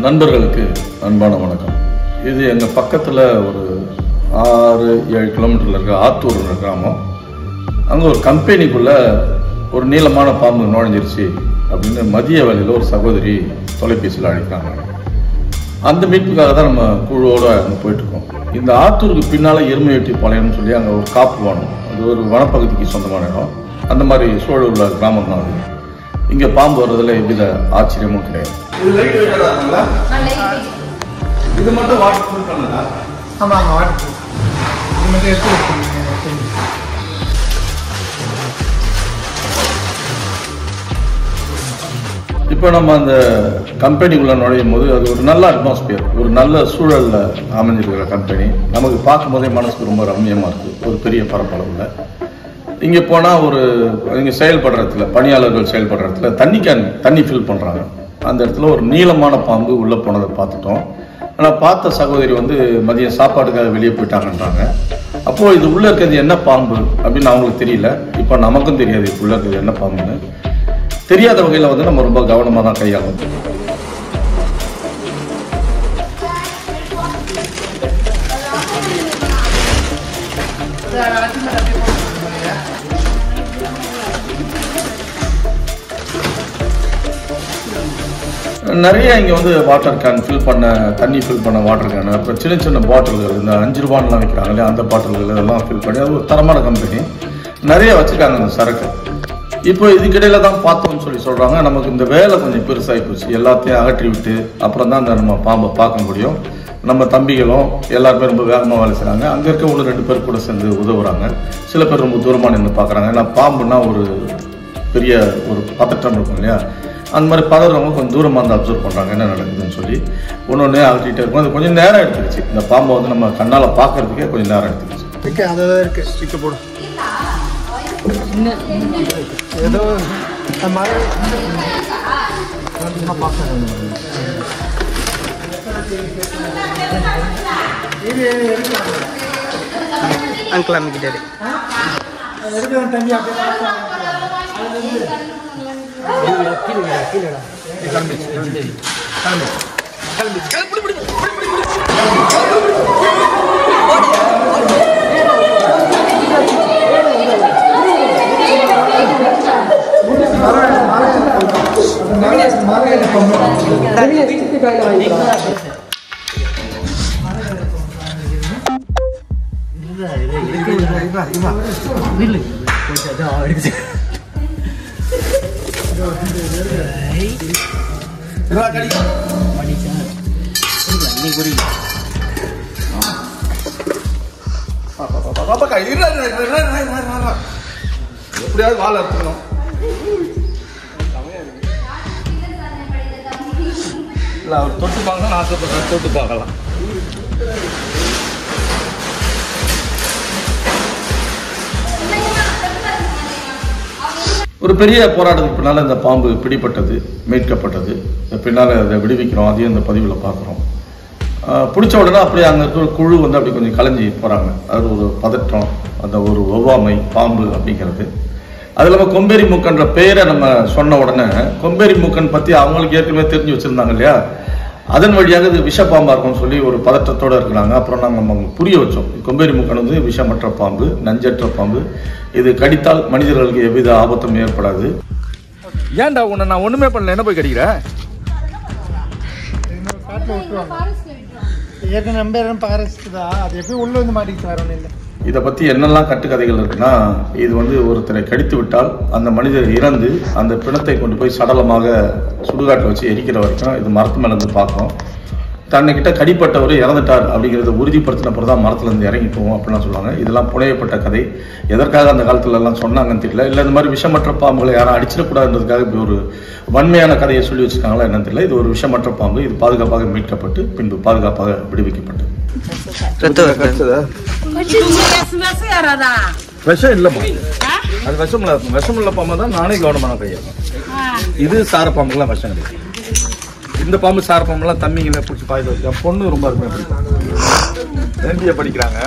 நண்பர்களுக்கு அன்பான வணக்கம். இது எங்கள் பக்கத்தில் ஒரு 6-7 கிலோமீட்டரில் இருக்க ஆத்தூர் கிராமம். அங்கே ஒரு கம்பெனிக்குள்ளே ஒரு நீளமான பாம்பு நுழைஞ்சிருச்சு அப்படின்னு மதிய வேளையில் ஒரு சகோதரி தொலைபேசியில் அழைக்கிறாங்க. அந்த மீட்புக்காக தான் நம்ம குழுவோடு அங்கே போயிட்டுருக்கோம். இந்த ஆத்தூருக்கு பின்னால் எருமையொட்டி பாளையம்னு சொல்லி அங்கே ஒரு காப்பு வானம், அது ஒரு வனப்பகுதிக்கு சொந்தமான இடம். அந்த மாதிரி சூழல் உள்ள கிராமம் தான் அது. இங்கே பாம்பு வர்றதுல எவ்வித ஆச்சரியமும் கிடையாது. இது லைட் வெயிட்டடா இருக்குங்களா? இது மட்டும் வாட்டர் ப்ரூஃப் பண்ணதா? ஆமாம், வாட்டர் ப்ரூஃப். இது மட்டும் எடுத்து வச்சுருக்கீங்க. இப்போ நம்ம அந்த கம்பெனிக்குள்ளே நுழையும் போது அது ஒரு நல்ல அட்மாஸ்பியர், ஒரு நல்ல சூழலில் அமைஞ்சிருக்கிற கம்பெனி. நமக்கு பார்க்கும் போதே மனசுக்கு ரொம்ப ரம்மியமாக இருக்குது. ஒரு பெரிய பரப்பளவில் இங்கே போனால் இங்கே செயல்படுற இடத்துல, பணியாளர்கள் செயல்படுற இடத்துல தண்ணி ஃபில் பண்ணுறாங்க. அந்த இடத்துல ஒரு நீளமான பாம்பு உள்ளே போனதை பார்த்துட்டோம். ஆனால் பார்த்த சகோதரி மதியம் சாப்பாட்டுக்காக வெளியே போயிட்டாங்கன்றாங்க. அப்போது இது உள்ளே இருக்கிறது என்ன பாம்பு அப்படின்னு அவங்களுக்கு தெரியல. இப்போ நமக்கும் தெரியாது இது உள்ளே இருக்கிறது என்ன பாம்புன்னு. தெரியாத வகையில் நம்ம ரொம்ப கவனமாக தான் கையாளணும். நிறைய இங்கே வாட்டர் கேன் தண்ணி ஃபில் பண்ண வாட்டர் கேன், அப்புறம் சின்ன சின்ன பாட்டில்கள், இந்த 5 ரூபான்லாம் வைக்கிறாங்க இல்லையா, அந்த பாட்டில்கள் இதெல்லாம் ஃபில் பண்ணி அது ஒரு தரமான கம்பெனி. நிறைய வச்சுருக்காங்க அந்த சரக்கு. இப்போ இதுக்கிடையில தான் பார்த்தோம்னு சொல்கிறாங்க. நமக்கு இந்த வேலை கொஞ்சம் பெருசாகி போச்சு. எல்லாத்தையும் அகற்றி விட்டு அப்புறம் தான் நம்ம பாம்பை பார்க்க முடியும். நம்ம தம்பிகளும் எல்லாருமே ரொம்ப வேகமாக வேலை செய்கிறாங்க. அங்கே இருக்க 1-2 பேர் கூட சேர்ந்து உதவுறாங்க. சில பேர் ரொம்ப தூரமாக நின்று பார்க்குறாங்க. ஏன்னா பாம்புன்னா ஒரு பெரிய ஒரு பதட்டம் இருக்கும் இல்லையா, அந்த மாதிரி பதறவங்க கொஞ்சம் தூரமாக வந்து அப்சர்வ் பண்ணுறாங்க என்ன நடக்குதுன்னு சொல்லி. ஒன்று அகற்றிட்டே இருக்கும். அது கொஞ்சம் நேரம் எடுத்துக்கிச்சு. இந்த பாம்பை நம்ம கண்ணால் பார்க்கறதுக்கே கொஞ்சம் நேரம் எடுத்துக்கிச்சு. அதான் இருக்குது ஸ்டிக்கர் போடும் ஏதோ அங்கிள் அமைக்கிட்டாரு. தண்ணி எப்படியாவது வாழை எடுத்துக்கணும். இல்லை அவர் தொட்டு பார்க்கலாம், நான் தொட்டு பார்க்கலாம். ஒரு பெரிய போராட்டத்துக்கு பின்னால் இந்த பாம்பு பிடிப்பட்டது, மீட்கப்பட்டது. பின்னால் அதை விடுவிக்கிறோம். அதையும் இந்த பதிவில் பார்க்குறோம். பிடிச்ச உடனே அப்படியே அங்கே இருக்கிற குழு அப்படி கொஞ்சம் கலைஞ்சி போகிறாங்க. அது ஒரு பதற்றம், அந்த ஒரு ஒவ்வாமை பாம்பு அப்படிங்கிறது. அது இல்லாமல் கொம்பேரி மூக்கன்ற பெயரை நம்ம சொன்ன உடனே கொம்பேரி மூக்கன் பற்றி அவங்களுக்கு ஏற்கனவே தெரிஞ்சு வச்சுருந்தாங்க இல்லையா, அதன் வழியாக இது விஷப்பாம்பாக இருக்கும்னு சொல்லி ஒரு பதற்றத்தோடு இருக்கிறாங்க. அப்புறம் நாங்கள் புரிய வச்சோம். கொம்பேரி மூக்கன் விஷமற்ற பாம்பு, நஞ்சற்ற பாம்பு. இது கடித்தால் மனிதர்களுக்கு எவ்வித ஆபத்தும் ஏற்படாது. ஏன்டா உன்னை நான் ஒன்றுமே பண்ணல, என்ன போய் கடிக்கிறேன்? இதை பற்றி என்னெல்லாம் கட்டுக்கதைகள் இருக்குன்னா, இது ஒருத்தரை கடித்து விட்டால் அந்த மனிதர் இறந்து அந்த பிணத்தை கொண்டு போய் சடலமாக சுடுகாட்டில் வச்சு எரிக்கிற வரைக்கும் இது மரத்து மேலேருந்து பார்க்கும். தன்னைக்கிட்ட கடிப்பட்டவர் இறந்துட்டார் அப்படிங்கிறத உறுதிப்படுத்தின பிறகு தான் மரத்துலேருந்து இறங்கி போவோம் அப்படிலாம் சொல்லுவாங்க. இதெல்லாம் புனையப்பட்ட கதை. எதற்காக அந்த காலத்துல எல்லாம் சொன்னாங்கன்னு தெரியல. இல்லை இந்த மாதிரி விஷமற்ற பாம்புகளை யாரும் அடிச்சிடக்கூடாதுன்றதுக்காக இப்படி ஒரு வன்மையான கதையை சொல்லி வச்சுருக்காங்களா என்னன்னு தெரியல. இது ஒரு விஷமற்ற பாம்பு. இது பாதுகாப்பாக மீட்கப்பட்டு பின்பு பாதுகாப்பாக விடுவிக்கப்பட்டு. விஷம் இல்லைப்பா, அது விஷமுள்ள பாம்பு தான் நானே கவனமான கையாளேன். இது சார பாம்புக்கெல்லாம் விஷம் கிடையாது. இந்த பாம்பு சார பாம்புலாம் தண்ணிங்களை பிடிச்சி பாய்ந்து வச்சா பொண்ணு ரொம்ப இருக்குமே. படிக்கிறாங்க.